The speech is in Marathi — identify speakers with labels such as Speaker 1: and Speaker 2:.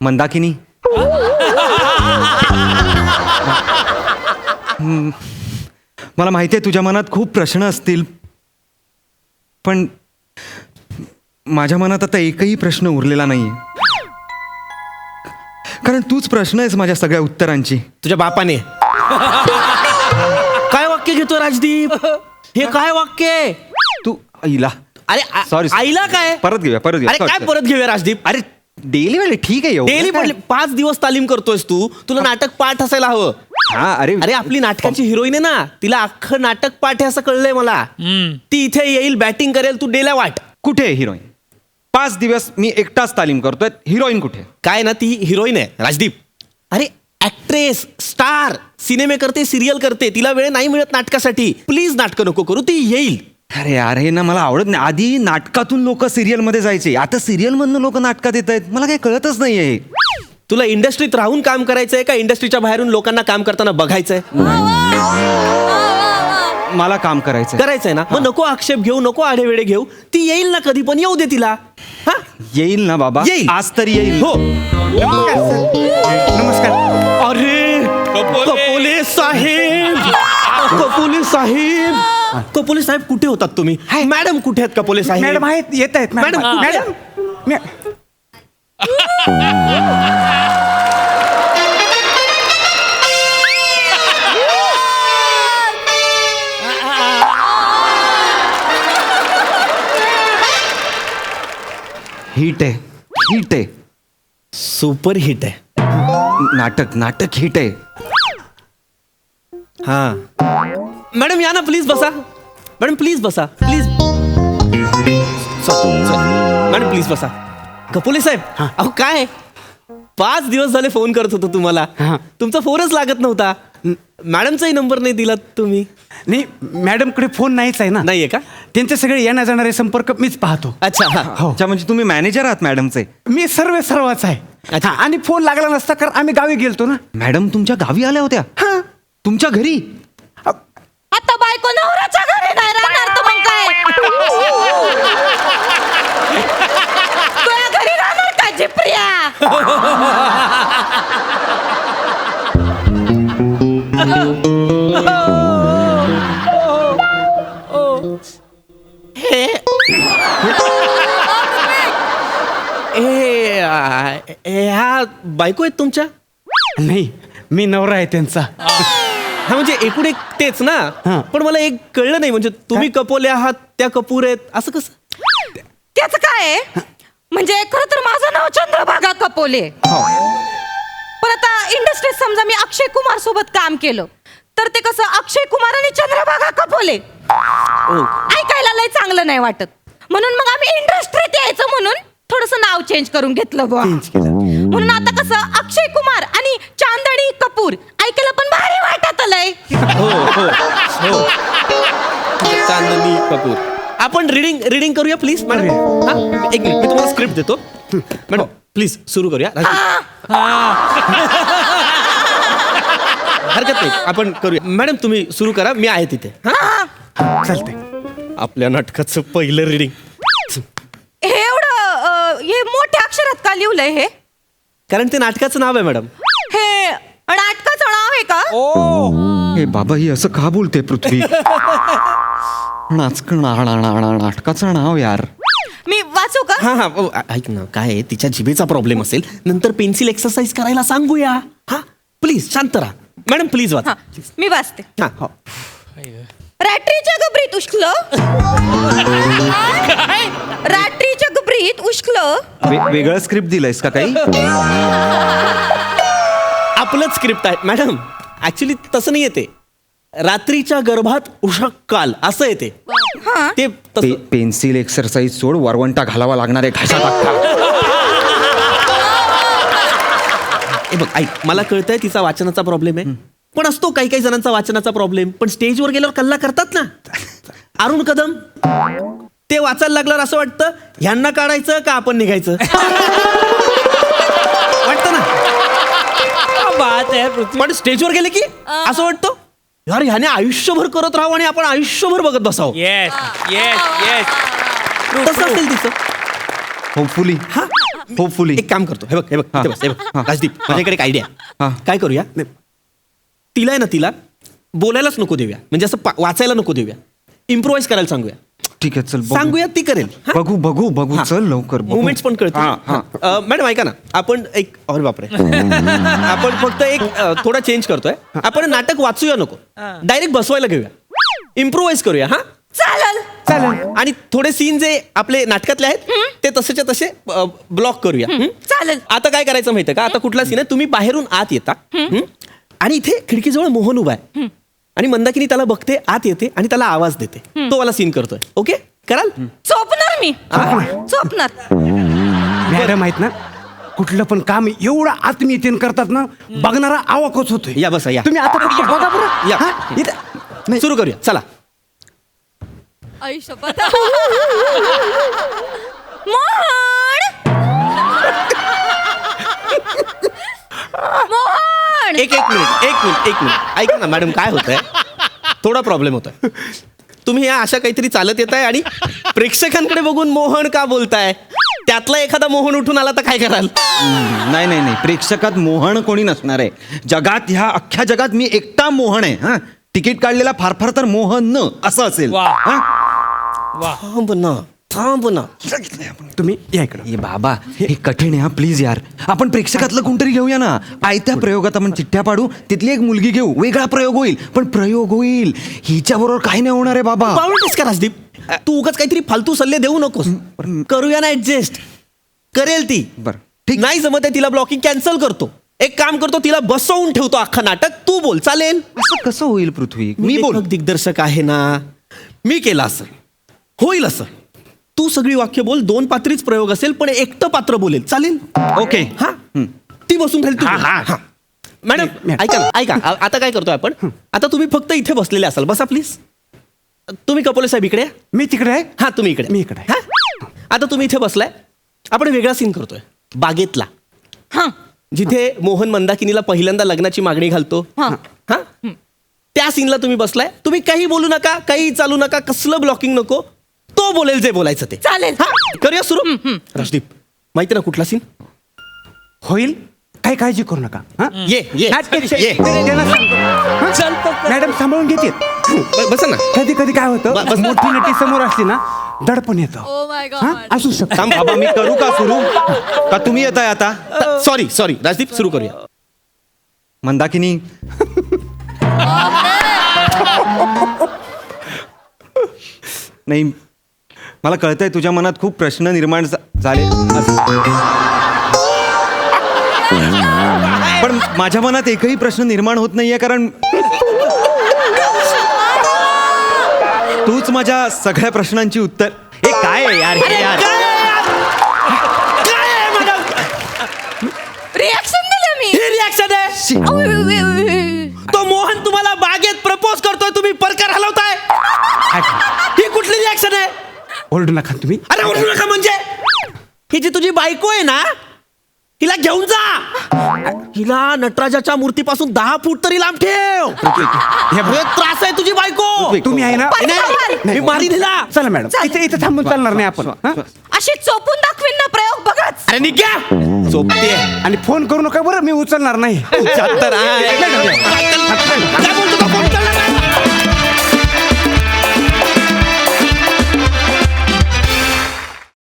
Speaker 1: मंदाकिनी. मला माहिती आहे तुझ्या मनात खूप प्रश्न असतील, पण माझ्या मनात आता एकही प्रश्न उरलेला नाहीये. कारण तूच प्रश्न आहेस माझ्या सगळ्या उत्तरांची.
Speaker 2: तुझ्या बापाने काय वाक्य घेतो राजदीप? हे काय वाक्य आहे?
Speaker 1: तू आईला.
Speaker 2: अरे
Speaker 1: सॉरी,
Speaker 2: आईला काय?
Speaker 1: परत घेऊया.
Speaker 2: अरे काय परत घेऊया राजदीप?
Speaker 1: अरे डेली वाले ठीक आहे.
Speaker 2: डेली पडले 5 दिवस तालीम करतोयस तू, तुला नाटक पाठ असायला हवं.
Speaker 1: हा अरे
Speaker 2: अरे आपली नाटकाची हिरोईन आहे ना, तिला अख्खं नाटक पाठ आहे असं कळलंय मला. ती इथे येईल, बॅटिंग करेल, तू डेला वाट.
Speaker 1: कुठे आहे हिरोईन? 5 दिवस मी एकटाच तालीम करतोय, हिरोईन कुठे?
Speaker 2: काय ना, ती हिरोईन आहे राजदीप. अरे ऍक्ट्रेस, स्टार, सिनेमे करते, सिरियल करते, तिला वेळ नाही मिळत नाटकासाठी. प्लीज नाटकं नको करू, ती येईल.
Speaker 1: अरे यार हे ना मला आवडत नाही. आधी नाटकातून लोक सिरियल मध्ये जायचे, आता सिरियल मधनं लोक नाटकात येत आहेत. मला काही कळतच नाहीये.
Speaker 2: तुला इंडस्ट्रीत राहून काम करायचंय का इंडस्ट्रीच्या बाहेरून लोकांना काम करताना बघायचंय?
Speaker 1: मला काम करायचंय
Speaker 2: ना, मग नको आक्षेप घेऊ, नको आढेवेडे घेऊ. ती येईल ना कधी पण, येऊ दे तिला. हा
Speaker 1: येईल ना बाबा,
Speaker 2: येईल.
Speaker 1: आज तरी येईल.
Speaker 2: हो. नमस्कार. अरे कपोले साहेब, कपोले साहेब, कपोले साहेब कुठे होतात तुम्ही? मॅडम कुठे आहेत कपोले साहेब?
Speaker 3: मॅडम आहेत, येत आहेत
Speaker 2: मॅडम,
Speaker 3: मॅडम.
Speaker 1: हिट आहे, हिट आहे.
Speaker 2: सुपर हिट आहे.
Speaker 1: नाटक हिट आहे.
Speaker 2: हा मॅडम या ना, प्लीज बसा. मॅडम प्लीज बसा, प्लीज. मॅडम प्लीज बसा. कपोले साहेब, अहो काय 5 दिवस झाले फोन करत होतो तुम्हाला, तुमचा फोनच लागत नव्हता. मॅडमचाही नंबर नाही दिला तुम्ही.
Speaker 3: नाही, मॅडमकडे फोन नाहीच आहे ना.
Speaker 2: नाहीये का?
Speaker 3: त्यांचे सगळे येण्या जाणारे संपर्क मीच पाहतो.
Speaker 2: अच्छा.
Speaker 3: हो,
Speaker 1: अच्छा, म्हणजे तुम्ही मॅनेजर आहात मॅडमचे?
Speaker 3: मी सर्वच आहे.
Speaker 2: अच्छा.
Speaker 3: हा, आणि फोन लागला नसता कारण आम्ही गावी गेलतो ना.
Speaker 1: मॅडम तुमच्या गावी आल्या होत्या?
Speaker 3: हा.
Speaker 1: तुमच्या घरी?
Speaker 4: आता बायको नवऱ्याच्या घरी नाही राहणार तर मग काय? तुझ्या घरी राहणार का जिप्रिया?
Speaker 2: ह्या बायको आहेत तुमच्या?
Speaker 3: नाही, मी नवरा आहे त्यांचा.
Speaker 2: हा म्हणजे एकूण एक तेच ना.
Speaker 3: हा.
Speaker 2: पण मला एक कळलं नाही, म्हणजे तुम्ही कपोले आहात, त्या कपूर आहेत, असं कसं?
Speaker 4: त्याचं काय आहे? म्हणजे खरं तर माझं नाव चंद्रभागा कपोले. पण आता इंडस्ट्रीत समजा मी अक्षय कुमार सोबत काम केलं तर ते कसं अक्षय कुमार आणि चंद्रभागा कपोले ऐकायला लय चांगलं नाही वाटत. म्हणून मग आम्ही इंडस्ट्रीत यायचं म्हणून थोडस नाव चेंज करून घेतलं बुवा. म्हणून आता कसं अक्षय कुमार आणि चांदणी कपूर ऐकायला पण भारी वाटत लय.
Speaker 2: हो. चांदनी कपूर. आपण रीडिंग करूया प्लीज मॅडम. हा एक मिनिट, मी तुम्हाला स्क्रिप्ट देतो. मॅडम प्लीज सुरू करूया. हरकत नाही, आपण करूया. मॅडम तुम्ही सुरू करा, मी आहे तिथे.
Speaker 3: चालतंय.
Speaker 2: आपल्या नाटकाचं पहिलं रीडिंग.
Speaker 4: हे एवढं हे मोठ्या अक्षरात का लिहिलंय हे?
Speaker 2: कारण ते नाटकाचं नाव आहे मॅडम.
Speaker 4: हे नाटकाचं नाव आहे का?
Speaker 1: हे बाबा ही असं का बोलते पृथ्वी? नाटकाचं नाव यार.
Speaker 4: मी वाचू का?
Speaker 2: हा ऐक ना, काय आहे, तिच्या जिभेचा प्रॉब्लेम असेल, नंतर पेन्सिल एक्सरसाइज करायला सांगूया. हा प्लीज शांत राहा. मॅडम प्लीज वाचा.
Speaker 4: मी वाचते.
Speaker 2: हा हो.
Speaker 4: रात्रीच्या गबरीत उष्कलं. रात्रीच्या गबरीत उष्कलं.
Speaker 1: वेगळं स्क्रिप्ट दिलंयस का काही?
Speaker 2: आपलंच स्क्रिप्ट आहे मॅडम. ऍक्च्युली तसं नाही येते. रात्रीच्या गर्भात उषक काल असं येते ते.
Speaker 1: पेन्सिल एक्सरसाइज सोड, वरवंटा घालावा लागणार आहे घाशात अख्खा.
Speaker 2: हे बघ ऐक, मला कळतंय तिचा वाचनाचा प्रॉब्लेम आहे, पण असतो काही जणांचा वाचनाचा प्रॉब्लेम. पण स्टेजवर गेल्यावर कल्ला करतात ना. अरुण कदम ते वाचायला लागल्यावर असं वाटतं ह्यांना काढायचं का आपण निघायचं. वाटतं ना. पण स्टेजवर गेले की असं वाटतं यार ह्याने आयुष्यभर करत राहावं आणि आपण आयुष्यभर बघत बसावं.
Speaker 5: Yes yes yes.
Speaker 2: तसं असेल तिचं.
Speaker 1: होपफुली.
Speaker 2: हा
Speaker 1: होपफुली.
Speaker 2: एक काम करतो, हे बघ इथे बस, हे बघ. राजदीप, माझ्याकडे एक आयडिया
Speaker 1: हा.
Speaker 2: काय करूया तिला आहे ना, तिला बोलायलाच नको देऊया, म्हणजे असं वाचायला नको देऊया, इम्प्रोवाइज करायला सांगूया.
Speaker 1: ठीक आहे, चल बघू.
Speaker 2: सांगूया, ती करेल.
Speaker 1: बघू चल लवकर बघू.
Speaker 2: मुवमेंट्स पण कळतो. मॅडम ऐका ना, आपण एक अरे बापरे आपण फक्त एक थोडा चेंज करतोय. आपण नाटक वाचूया नको, डायरेक्ट बसवायला घेऊया, इम्प्रोवाइज करूया. हा
Speaker 4: चालेल.
Speaker 3: चालेल.
Speaker 2: आणि थोडे सीन जे आपले नाटकातले आहेत ते तसेच्या तसे ब्लॉक करूया.
Speaker 4: चालेल.
Speaker 2: आता काय करायचं माहितीये का, आता कुठला सीन आहे, तुम्ही बाहेरून आत येता आणि इथे खिडकीजवळ मोहन उभा आहे आणि मंदाकिनी त्याला बघते, आत येते आणि त्याला आवाज देते. तो वाला सीन करतोय. ओके, कराल?
Speaker 4: चोपणार मी, चोपणार.
Speaker 3: मॅडम आहेत ना, कुठलं पण काम एवढं आत्मीयतेने करतात ना, बघणारा आवाकच होतोय.
Speaker 2: या बसा, या.
Speaker 3: तुम्ही आता फक्त बघा बरं.
Speaker 2: या.
Speaker 3: हा? इथं-
Speaker 2: सुरू करूया, चला.
Speaker 4: आई शपथ. मोहन, मोहन.
Speaker 2: एक मिनिट ऐका ना मॅडम, काय होतंय, थोडा प्रॉब्लेम होतोय. तुम्ही या अशा काहीतरी चालत येत आहे आणि प्रेक्षकांकडे बघून मोहन का बोलताय, त्यातला एखादा मोहन उठून आला तर काय कराल?
Speaker 1: नाही, प्रेक्षकात मोहन कोणी नसणार आहे जगात. ह्या अख्ख्या जगात मी एकटा मोहन आहे. हा, तिकीट काढलेला फार तर मोहन न असं असेल. हा?
Speaker 2: थांब ना.
Speaker 3: तुम्ही या इकडं.
Speaker 1: ए बाबा, हे कठीण आहे हा, प्लीज यार. आपण प्रेक्षकातलं कोणतरी घेऊया ना. आयत्या प्रयोगात आपण चिठ्ठ्या पाडू, तिथली एक मुलगी घेऊ, वेगळा प्रयोग होईल, पण प्रयोग होईल. हिच्या बरोबर काही नाही होणार आहे बाबा.
Speaker 2: पावलटेस का राजदीप, तू उगाच काहीतरी फालतू सल्ले देऊ नकोस. करूया ना ऍडजस्ट, करेल ती.
Speaker 1: बरं, ठीक.
Speaker 2: नाही जमत आहे तिला, ब्लॉकिंग कॅन्सल करतो. एक काम करतो, तिला बसवून ठेवतो अख्खा नाटक. तू बोल, चालेल?
Speaker 1: असं कसं होईल पृथ्वी?
Speaker 2: मी
Speaker 1: बोल.
Speaker 2: दिग्दर्शक आहे ना, मी केलं असं होईल. असं तू सगळी वाक्य बोल, 2 पात्रीच प्रयोग असेल, पण एकटं पात्र बोलेल, चालेल?
Speaker 1: ओके.
Speaker 2: हा, ती बसून राहील. तू
Speaker 1: हा,
Speaker 2: बोल.
Speaker 1: हा.
Speaker 2: हा. मॅडम ऐका ना, ऐका. आता काय करतोय आपण, आता तुम्ही फक्त इथे बसलेले असाल, बसा प्लीज. तुम्ही कपोले साहेब इकडे या.
Speaker 3: मी तिकडे आहे.
Speaker 2: हा, तुम्ही इकडे.
Speaker 3: मी इकडे.
Speaker 2: हा? आता तुम्ही इथे बसलाय, आपण वेगळा सीन करतोय, बागेतला.
Speaker 4: हा,
Speaker 2: जिथे मोहन मंदाकिनीला पहिल्यांदा लग्नाची मागणी घालतो.
Speaker 4: हा.
Speaker 2: हा, त्या सीनला तुम्ही बसलाय. तुम्ही काही बोलू नका, काही चालू नका, कसलं ब्लॉकिंग नको. तो बोलेल जे बोलायचं ते.
Speaker 4: चालेल.
Speaker 2: हा, करूया सुरू. राजदीप, माहिती ना कुठला सीन?
Speaker 3: होईल, काही काळजी करू नका. हा?
Speaker 2: ये
Speaker 3: नाटकाचे-
Speaker 2: ये.
Speaker 3: त्यांना सांगतो. हा?
Speaker 2: चल
Speaker 3: मॅडम सांभाळून घेतील.
Speaker 2: बसा ना.
Speaker 3: कधी कधी काय होतं,
Speaker 2: बस.
Speaker 3: मोठी नटी समोर असली ना, दडपण येतं.
Speaker 4: ओ माय
Speaker 3: हा?
Speaker 4: गॉड.
Speaker 3: असू शकतं.
Speaker 1: थांब बाबा, मी करू का सुरू? का तुम्ही येताय आता?
Speaker 2: सॉरी राजदीप, सुरू करूया.
Speaker 1: मंदाकिनी, नाही, मला कळतंय तुझ्या मनात खूप प्रश्न निर्माण झाले, पण माझ्या मनात एकही प्रश्न निर्माण होत नाहीये, कारण तूच माझ्या सगळ्या प्रश्नांची उत्तर. हे काय आहे यार, हे यार.
Speaker 4: रिॲक्शन दिलं मी.
Speaker 2: ही रिॲक्शन आहे. तो मोहन तुम्हाला बागेत प्रपोज करतोय, तुम्ही परकर हलवताय. ही कुठली रिॲक्शन आहे?
Speaker 3: ओरडू नका तुम्ही.
Speaker 2: अरे ओरडू नका म्हणजे, ही जी तुझी बायको आहे ना, हिला घेऊन जा. हिला नटराजाच्या मूर्तीपासून 10 फूट तरी लांब ठेव. हे त्रास आहे तुझी बायको.
Speaker 3: तुम्ही आहे ना.
Speaker 2: मी मारीन हिला.
Speaker 3: चला मॅडम, इथे थांबून चालणार नाही आपण. हा?
Speaker 4: अशी चोपून दाखवीन ना प्रयोग, बघाच.
Speaker 2: अरे निघ्या, झोपते.
Speaker 3: आणि फोन करू नका बरं, मी उचलणार नाही.
Speaker 2: काय बोलतो?